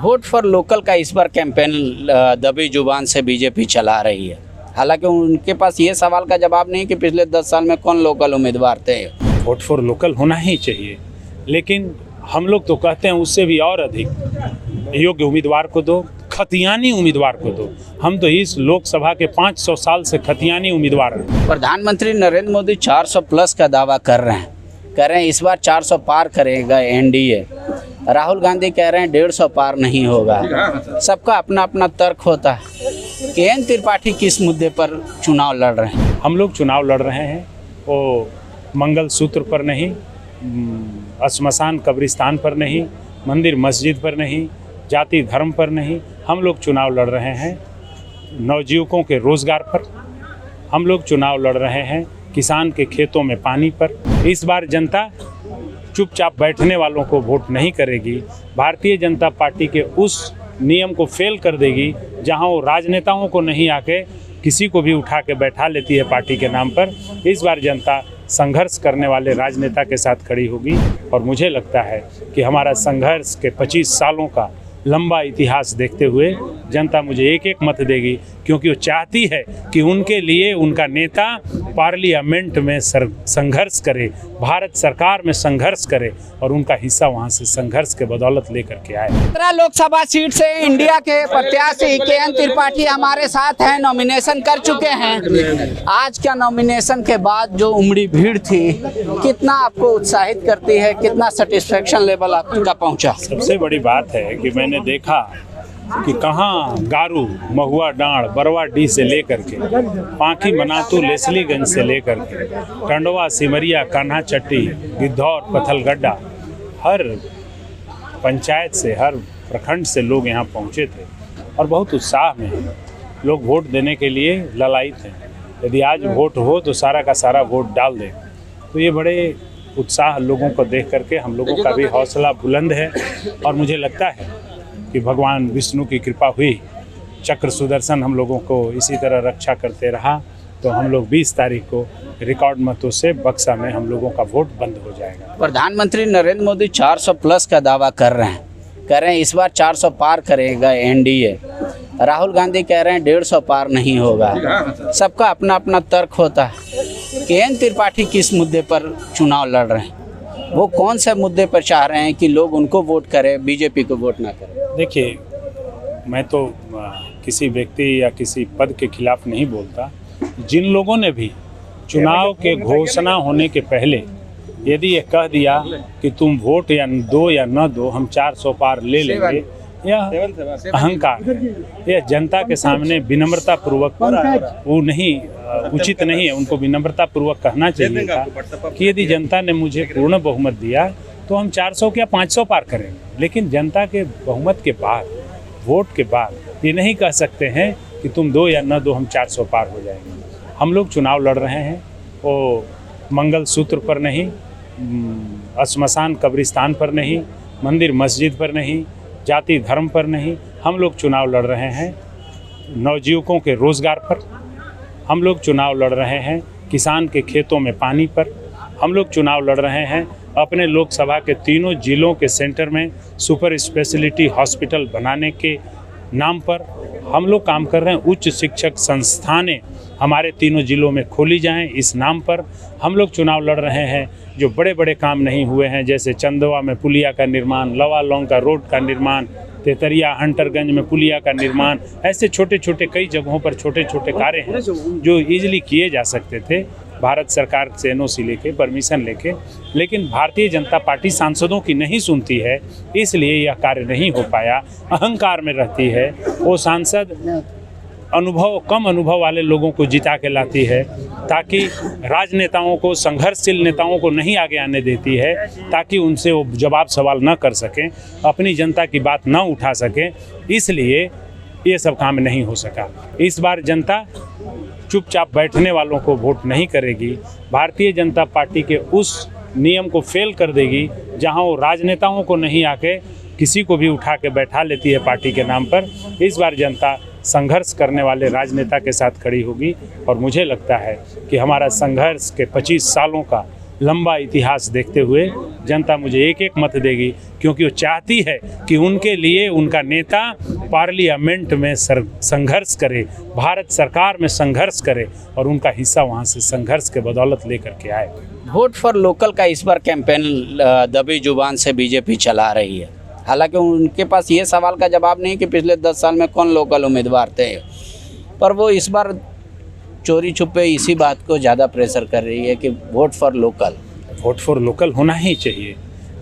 Vote for local का इस बार campaign दबी जुबान से बीजेपी चला रही है। हालांकि उनके पास ये सवाल का जवाब नहीं कि पिछले 10 साल में कौन लोकल उम्मीदवार थे। वोट फॉर लोकल होना ही चाहिए, लेकिन हम लोग तो कहते हैं उससे भी और अधिक योग्य उम्मीदवार को दो, खतियानी उम्मीदवार को दो। हम तो इस लोकसभा के 500 साल से खतियानी उम्मीदवार हैं। प्रधानमंत्री नरेंद्र मोदी 400 प्लस का दावा कर रहे हैं इस बार 400 पार करेगा एनडीए। राहुल गांधी कह रहे हैं 150 पार नहीं होगा। सबका अपना अपना तर्क होता है। के.एन. त्रिपाठी किस मुद्दे पर चुनाव लड़ रहे हैं? हम लोग चुनाव लड़ रहे हैं वो मंगल सूत्र पर नहीं, श्मशान कब्रिस्तान पर नहीं, मंदिर मस्जिद पर नहीं, जाति धर्म पर नहीं। हम लोग चुनाव लड़ रहे हैं नवयुवकों के रोजगार पर। हम लोग चुनाव लड़ रहे हैं किसान के खेतों में पानी पर। इस बार जनता चुपचाप बैठने वालों को वोट नहीं करेगी। भारतीय जनता पार्टी के उस नियम को फेल कर देगी जहां वो राजनेताओं को नहीं आके किसी को भी उठा के बैठा लेती है पार्टी के नाम पर। इस बार जनता संघर्ष करने वाले राजनेता के साथ खड़ी होगी और मुझे लगता है कि हमारा संघर्ष के 25 सालों का लंबा इतिहास देखते हुए जनता मुझे एक एक मत देगी, क्योंकि वो चाहती है कि उनके लिए उनका नेता पार्लियामेंट में संघर्ष करे, भारत सरकार में संघर्ष करे और उनका हिस्सा वहां से संघर्ष के बदौलत लेकर के आए। 17 लोकसभा सीट से इंडिया के प्रत्याशी के.एन. त्रिपाठी हमारे साथ हैं, नॉमिनेशन कर चुके हैं। आज का नॉमिनेशन के बाद जो उमड़ी भीड़ थी, कितना आपको उत्साहित करती है, कितना सेटिस्फेक्शन लेवल आपका पहुंचा? सबसे बड़ी बात है कि मैंने देखा कि कहाँ गारू, महुआ डांड, बरवाडीह से लेकर के पांखी मनातू, लेसलीगंज से लेकर के टंडवा, सिमरिया, कान्हा चट्टी, गिद्धौर, पथलगड्डा, हर पंचायत से, हर प्रखंड से लोग यहाँ पहुँचे थे और बहुत उत्साह में लोग वोट देने के लिए ललायित हैं। यदि आज वोट हो तो सारा का सारा वोट डाल दें। तो ये बड़े उत्साह लोगों को देख करके हम लोगों का भी हौसला बुलंद है और मुझे लगता है कि भगवान विष्णु की कृपा हुई, चक्र सुदर्शन हम लोगों को इसी तरह रक्षा करते रहा, तो हम लोग 20 तारीख को रिकॉर्ड मतों से बक्सा में हम लोगों का वोट बंद हो जाएगा। प्रधानमंत्री नरेंद्र मोदी 400 प्लस का दावा कर रहे हैं इस बार 400 पार करेगा एनडीए। राहुल गांधी कह रहे हैं 150 पार नहीं होगा। सबका अपना अपना तर्क होता है। के.एन. त्रिपाठी किस मुद्दे पर चुनाव लड़ रहे हैं? वो कौन से मुद्दे पर चाह रहे हैं कि लोग उनको वोट करें, बीजेपी को वोट ना करें? देखिए, मैं तो किसी व्यक्ति या किसी पद के खिलाफ नहीं बोलता। जिन लोगों ने भी चुनाव के घोषणा होने के पहले यदि ये कह दिया कि तुम वोट या दो या न दो, हम 400 पार ले लेंगे, यह अहंकार है। यह जनता के सामने विनम्रता पूर्वक वो नहीं उचित नहीं है। उनको विनम्रता पूर्वक कहना चाहिए था कि यदि जनता ने मुझे पूर्ण बहुमत दिया तो हम 400 या 500 पार करेंगे। लेकिन जनता के बहुमत के बाद, वोट के बाद ये नहीं कह सकते हैं कि तुम दो या न दो, हम 400 पार हो जाएंगे। हम लोग चुनाव लड़ रहे हैं वो मंगल सूत्र पर नहीं, श्मशान कब्रिस्तान पर नहीं, मंदिर मस्जिद पर नहीं, जाति धर्म पर नहीं। हम लोग चुनाव लड़ रहे हैं नवयुवकों के रोजगार पर। हम लोग चुनाव लड़ रहे हैं किसान के खेतों में पानी पर। हम लोग चुनाव लड़ रहे हैं अपने लोकसभा के तीनों जिलों के सेंटर में सुपर स्पेशलिटी हॉस्पिटल बनाने के नाम पर। हम लोग काम कर रहे हैं उच्च शिक्षक संस्थानें हमारे तीनों जिलों में खोली जाएं, इस नाम पर। हम लोग चुनाव लड़ रहे हैं जो बड़े बड़े काम नहीं हुए हैं, जैसे चंदवा में पुलिया का निर्माण, लवालोंग का रोड का निर्माण, तेतरिया हंटरगंज में पुलिया का निर्माण। ऐसे छोटे छोटे कई जगहों पर छोटे छोटे कार्य हैं जो ईजिली किए जा सकते थे भारत सरकार से एनओसी लेके, परमिशन लेके। लेकिन भारतीय जनता पार्टी सांसदों की नहीं सुनती है, इसलिए यह कार्य नहीं हो पाया। अहंकार में रहती है। वो सांसद कम अनुभव वाले लोगों को जिता के लाती है ताकि राजनेताओं को, संघर्षशील नेताओं को नहीं आगे आने देती है, ताकि उनसे वो जवाब सवाल न कर सकें, अपनी जनता की बात न उठा सकें। इसलिए ये सब काम नहीं हो सका। इस बार जनता चुपचाप बैठने वालों को वोट नहीं करेगी। भारतीय जनता पार्टी के उस नियम को फेल कर देगी जहां वो राजनेताओं को नहीं आके किसी को भी उठा के बैठा लेती है पार्टी के नाम पर। इस बार जनता संघर्ष करने वाले राजनेता के साथ खड़ी होगी और मुझे लगता है कि हमारा संघर्ष के 25 सालों का लंबा इतिहास देखते हुए जनता मुझे एक एक मत देगी, क्योंकि वो चाहती है कि उनके लिए उनका नेता पार्लियामेंट में संघर्ष करे, भारत सरकार में संघर्ष करे और उनका हिस्सा वहाँ से संघर्ष के बदौलत लेकर के आए। वोट फॉर लोकल का इस बार कैंपेन दबी जुबान से बीजेपी चला रही है। हालांकि उनके पास ये सवाल का जवाब नहीं कि पिछले 10 साल में कौन लोकल उम्मीदवार थे, पर वो इस बार चोरी छुपे इसी बात को ज़्यादा प्रेशर कर रही है कि vote for local. Vote for local होना ही चाहिए,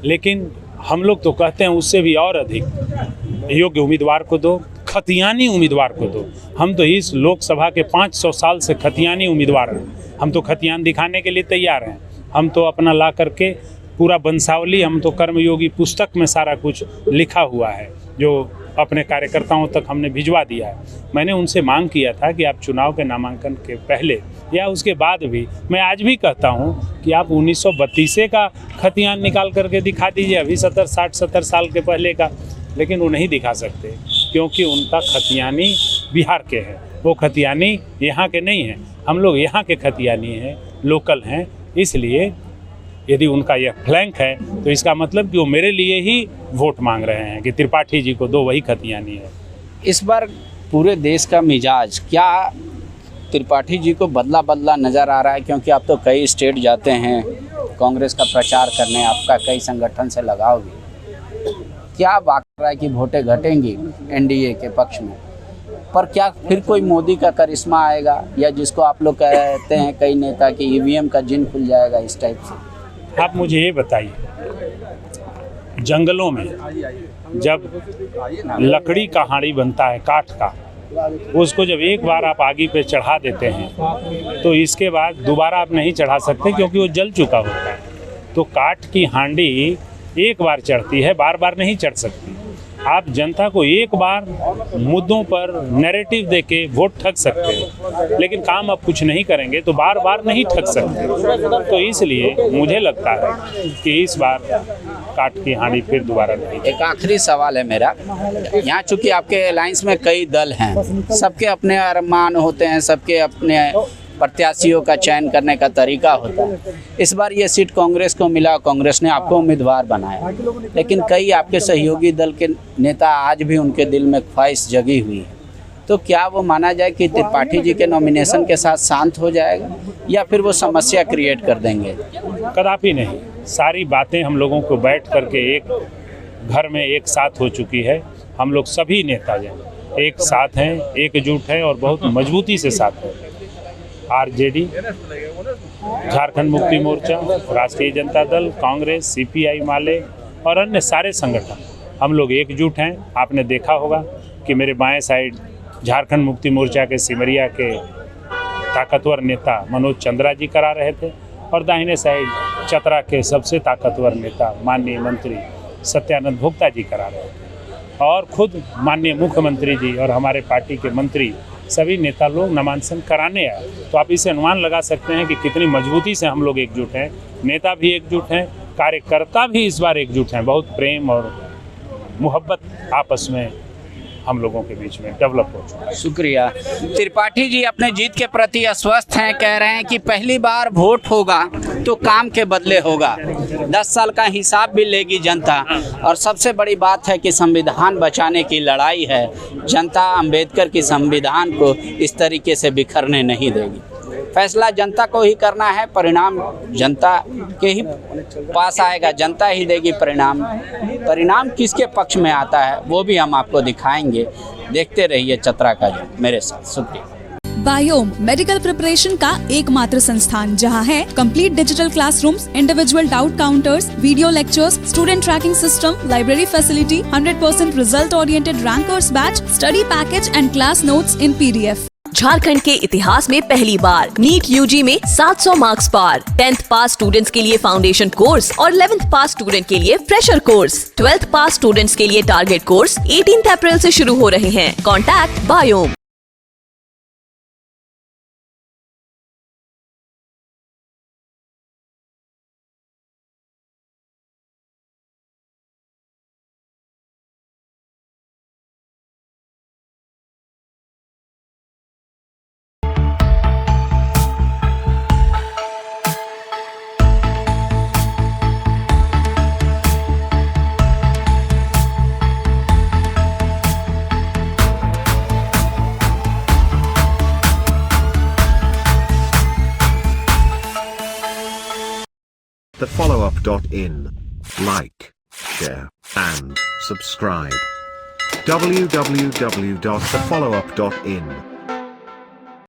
लेकिन हम लोग तो कहते हैं उससे भी और अधिक योग्य उम्मीदवार को दो, खतियानी उम्मीदवार को दो। हम तो इस लोकसभा के 500 साल से खतियानी उम्मीदवार हैं। हम तो खतियान दिखाने के लिए तैयार हैं। हम तो अपना ला करके पूरा वंशावली, हम तो कर्मयोगी पुस्तक में सारा कुछ लिखा हुआ है जो अपने कार्यकर्ताओं तक हमने भिजवा दिया है। मैंने उनसे मांग किया था कि आप चुनाव के नामांकन के पहले या उसके बाद भी, मैं आज भी कहता हूं कि आप 1932 का खतियान निकाल करके दिखा दीजिए, अभी 60-70 साल के पहले का, लेकिन वो नहीं दिखा सकते क्योंकि उनका खतियानी बिहार के हैं, वो खतियानी यहाँ के नहीं हैं। हम लोग यहाँ के खतियानी हैं, लोकल हैं। इसलिए यदि उनका यह फ्लैंक है तो इसका मतलब कि वो मेरे लिए ही वोट मांग रहे हैं कि त्रिपाठी जी को दो, वही खतियानी है। इस बार पूरे देश का मिजाज क्या त्रिपाठी जी को बदला बदला नज़र आ रहा है? क्योंकि आप तो कई स्टेट जाते हैं कांग्रेस का प्रचार करने, आपका कई संगठन से लगाव भी, क्या वाक़ रहा है कि वोटें घटेंगी एनडीए के पक्ष में, पर क्या फिर कोई मोदी का करिश्मा आएगा, या जिसको आप लोग कहते हैं कई नेता कि ईवीएम का जिन खुल जाएगा, इस टाइप से? आप मुझे ये बताइए, जंगलों में जब लकड़ी का हांडी बनता है काठ का, उसको जब एक बार आप आगी पे चढ़ा देते हैं तो इसके बाद दोबारा आप नहीं चढ़ा सकते क्योंकि वो जल चुका होता है। तो काठ की हांडी एक बार चढ़ती है, बार बार नहीं चढ़ सकती। आप जनता को एक बार मुद्दों पर नैरेटिव देके वोट ठग सकते हैं, लेकिन काम आप कुछ नहीं करेंगे तो बार बार नहीं ठग सकते। तो इसलिए मुझे लगता है कि इस बार काट की हानि फिर दोबारा नहीं। एक आखिरी सवाल है मेरा, यहाँ चूंकि आपके अलायंस में कई दल हैं, सबके अपने अरमान होते हैं, सबके अपने प्रत्याशियों का चयन करने का तरीका होता है। इस बार ये सीट कांग्रेस को मिला, कांग्रेस ने आपको उम्मीदवार बनाया, लेकिन कई आपके सहयोगी दल के नेता आज भी उनके दिल में ख्वाहिश जगी हुई है। तो क्या वो माना जाए कि त्रिपाठी जी के नॉमिनेशन के साथ शांत हो जाएगा, या फिर वो समस्या क्रिएट कर देंगे? कदापि नहीं। सारी बातें हम लोगों को बैठ करके एक घर में एक साथ हो चुकी है। हम लोग सभी नेता जो एक साथ हैं, एकजुट हैं और बहुत मजबूती से साथ हैं। आरजेडी, झारखंड मुक्ति मोर्चा, राष्ट्रीय जनता दल, कांग्रेस, सीपीआई माले और अन्य सारे संगठन, हम लोग एकजुट हैं। आपने देखा होगा कि मेरे बाएं साइड झारखंड मुक्ति मोर्चा के सिमरिया के ताकतवर नेता मनोज चंद्रा जी करा रहे थे और दाहिने साइड चतरा के सबसे ताकतवर नेता माननीय मंत्री सत्यानंद भोक्ता जी करा रहे थे, और खुद माननीय मुख्यमंत्री जी और हमारे पार्टी के मंत्री सभी नेता लोग नामांकन कराने आए। तो आप इसे अनुमान लगा सकते हैं कि कितनी मजबूती से हम लोग एकजुट हैं। नेता भी एकजुट हैं, कार्यकर्ता भी इस बार एकजुट हैं। बहुत प्रेम और मोहब्बत आपस में हम लोगों के बीच में डेवलप हो चुका है। शुक्रिया। त्रिपाठी जी अपने जीत के प्रति आश्वस्त हैं, कह रहे हैं कि पहली बार वोट होगा तो काम के बदले होगा, 10 साल का हिसाब भी लेगी जनता, और सबसे बड़ी बात है कि संविधान बचाने की लड़ाई है। जनता अंबेडकर की संविधान को इस तरीके से बिखरने नहीं देगी। फैसला जनता को ही करना है, परिणाम जनता के ही पास आएगा, जनता ही देगी परिणाम। परिणाम किसके पक्ष में आता है वो भी हम आपको दिखाएंगे। देखते रहिए चतरा का जो मेरे साथ। शुक्रिया। बायोम मेडिकल प्रिपरेशन का एकमात्र संस्थान जहां है complete digital classrooms, individual doubt counters, video lectures, student tracking system, library facility, 100% result oriented rankers batch, study package and class notes in PDF। Jharkhand के इतिहास में पहली बार नीट यूजी में 700 मार्क्स पार। 10th पास स्टूडेंट्स के लिए फाउंडेशन कोर्स और 11th पास student के लिए फ्रेशर कोर्स। 12th पास स्टूडेंट्स के लिए टारगेट कोर्स 18 अप्रैल से शुरू हो रहे हैं। Contact biome. thefollowup.in. Like, share, and subscribe. www.thefollowup.in